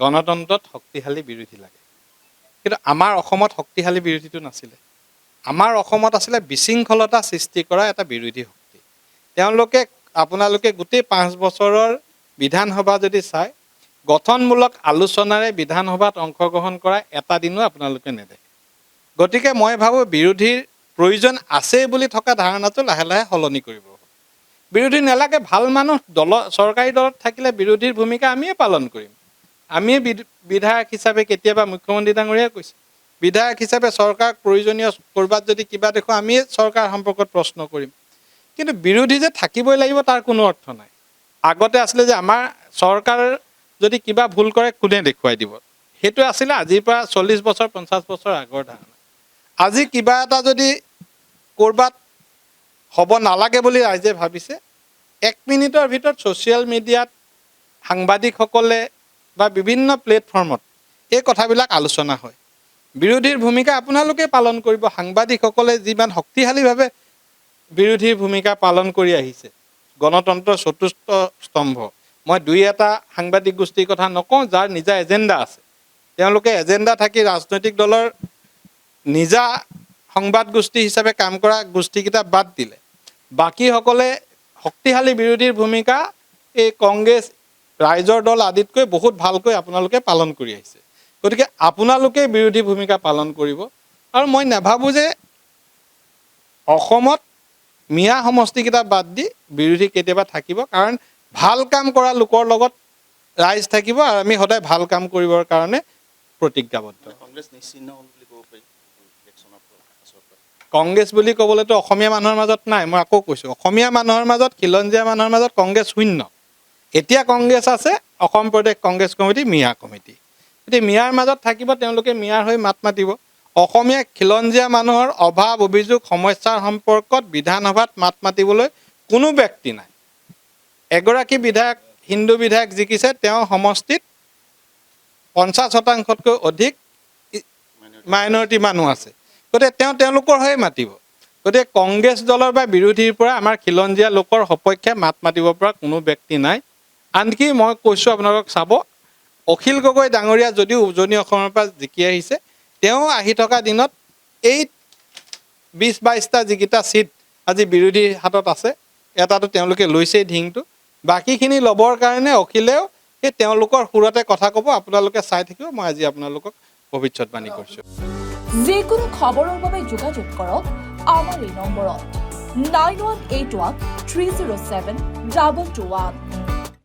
গণতন্ত্ৰত শক্তিশালী বিৰোধী লাগে কিন্তু আমাৰ অসমত শক্তিশালী বিৰোধীটো নাছিলে আমাৰ অসমত আছিলে বিশৃংখলতা সৃষ্টি কৰা এটা বিৰোধী শক্তি তেওঁলোকে আপোনালোকে গোটেই 5 বছৰৰ বিধানসভা যদি চাই গঠনমূলক আলোচনাৰে বিধানসভাত অংশগ্ৰহণ কৰা এটা দিনো আপোনালোকে নেদেখে গতিকে মই ভাবো বিৰোধীৰ প্ৰয়োজন আছে বুলি থকা ধাৰণাটো লাহে লাহে সলনি কৰিব বিৰোধী নেলাগে ভাল মানুহ দল চৰকাৰী দলত থাকিলে বিৰোধীৰ ভূমিকা আমিয়ে পালন কৰিম আমি বিধায়ক হিচাপে কেতিয়াবা মুখ্যমন্ত্ৰী ডাঙৰীয়াই কৈছে বিধায়ক হিচাপে চৰকাৰক প্ৰয়োজনীয় কৰবাত যদি কিবা দেখো আমি চৰকাৰ সম্পৰ্কত প্ৰশ্ন কৰিম কিন্তু বিৰোধী যে থাকিবই লাগিব তাৰ কোনো অৰ্থ নাই আগতে আসলে যে আমাৰ চৰকাৰ যদি কিবা ভুল কৰে কোনে দেখুৱাই দিব হেতু আছিল আজিৰ পৰা 40 বছৰ 50 বছৰ আগৰ ধাৰণা আজি কিবা এটা যদি কৰবাত হ'ব নালাগে বুলি ৰাইজে ভাবিছে 1 মিনিটৰ ভিতৰত সোশ্যাল মিডিয়াত সাংবাদিকসকলে বা বিভিন্ন প্লেটফৰ্মত এই কথাবিলাক আলোচনা হয় বিৰোধীৰ ভূমিকা আপোনালোকে পালন কৰিব সাংবাদিকসকলে যিমান শক্তিশালীভাৱে বিৰোধীৰ ভূমিকা পালন কৰি আহিছে গণতন্ত্ৰৰ চতুৰ্থ স্তম্ভ মই দুই এটা সাংবাদিক গোষ্ঠীৰ কথা নকওঁ যাৰ নিজা এজেন্ডা আছে তেওঁলোকে এজেন্ডা থাকি ৰাজনৈতিক দলৰ নিজা সংবাদ গোষ্ঠী হিচাপে কাম কৰা গোষ্ঠীকেইটা বাদ দিলে বাকি সকলে শক্তিশালী বিৰোধীৰ ভূমিকা এই কংগ্ৰেছ ৰাইজৰ দল আদিতকৈ বহুত ভালকৈ আপোনালোকে পালন কৰি আহিছে গতিকে আপোনালোকে বিৰোধী ভূমিকা পালন কৰিব আৰু মই নাভাবো যে অসমত মিয়া সমষ্টিকেইটা বাদ দি বিৰোধী কেতিয়াবা থাকিব কাৰণ ভাল কাম কৰা লোকৰ লগত ৰাইজ থাকিব আৰু আমি সদায় ভাল কাম কৰিবৰ কাৰণে প্ৰতিজ্ঞাবদ্ধ কংগ্ৰেছ নিশ্চিহ্ন হ'ল বুলি ক'ব পাৰি ইলেকশ্যনৰ কংগ্ৰেছ বুলি ক'বলৈতো অসমীয়া মানুহৰ মাজত নাই মই আকৌ কৈছোঁ অসমীয়া মানুহৰ মাজত খিলঞ্জীয়া মানুহৰ মাজত কংগ্ৰেছ শূন্য এতিয়া কংগ্ৰেছ আছে অসম প্ৰদেশ কংগ্ৰেছ কমিটি মিয়া কমিটি এতিয়া মিয়াৰ মাজত থাকিব তেওঁলোকে মিয়াৰ হৈ মাত মাতিব অসমীয়া খিলঞ্জীয়া মানুহৰ অভাৱ অভিযোগ সমস্যাৰ সম্পৰ্কত বিধানসভাত মাত মাতিবলৈ কোনো ব্যক্তি নাই এগৰাকী বিধায়ক হিন্দু বিধায়ক জিকিছে তেওঁ সমষ্টিত 50%তকৈ অধিক মাইনৰিটি মানুহ আছে গতিকে তেওঁলোকৰ হৈ মাতিব গতিকে কংগ্ৰেছ দলৰ বা বিৰোধীৰ পৰা আমাৰ খিলঞ্জীয়া লোকৰ সপক্ষে মাত মাতিব পৰা কোনো ব্যক্তি নাই আনকি মই কৈছোঁ আপোনালোকক চাব অখিল গগৈ ডাঙৰীয়া যদিও উজনি অসমৰ পৰা জিকি আহিছে তেওঁ আহি থকা দিনত এই 20-22টা যিকেইটা সিট আজি বিৰোধীৰ হাতত আছে এটাটো তেওঁলোকে লৈছেই ঢিংটো বাকিখিনি ল'বৰ কাৰণে অখিলেও এই তেওঁলোকৰ সুৰতে কথা ক'ব আপোনালোকে চাই থাকিব মই আজি আপোনালোকক ভৱিষ্যতবাণী কৰিছোঁ যিকোনো খবৰৰ বাবে যোগাযোগ কৰক আমাৰ এই নম্বৰত 9181 307 221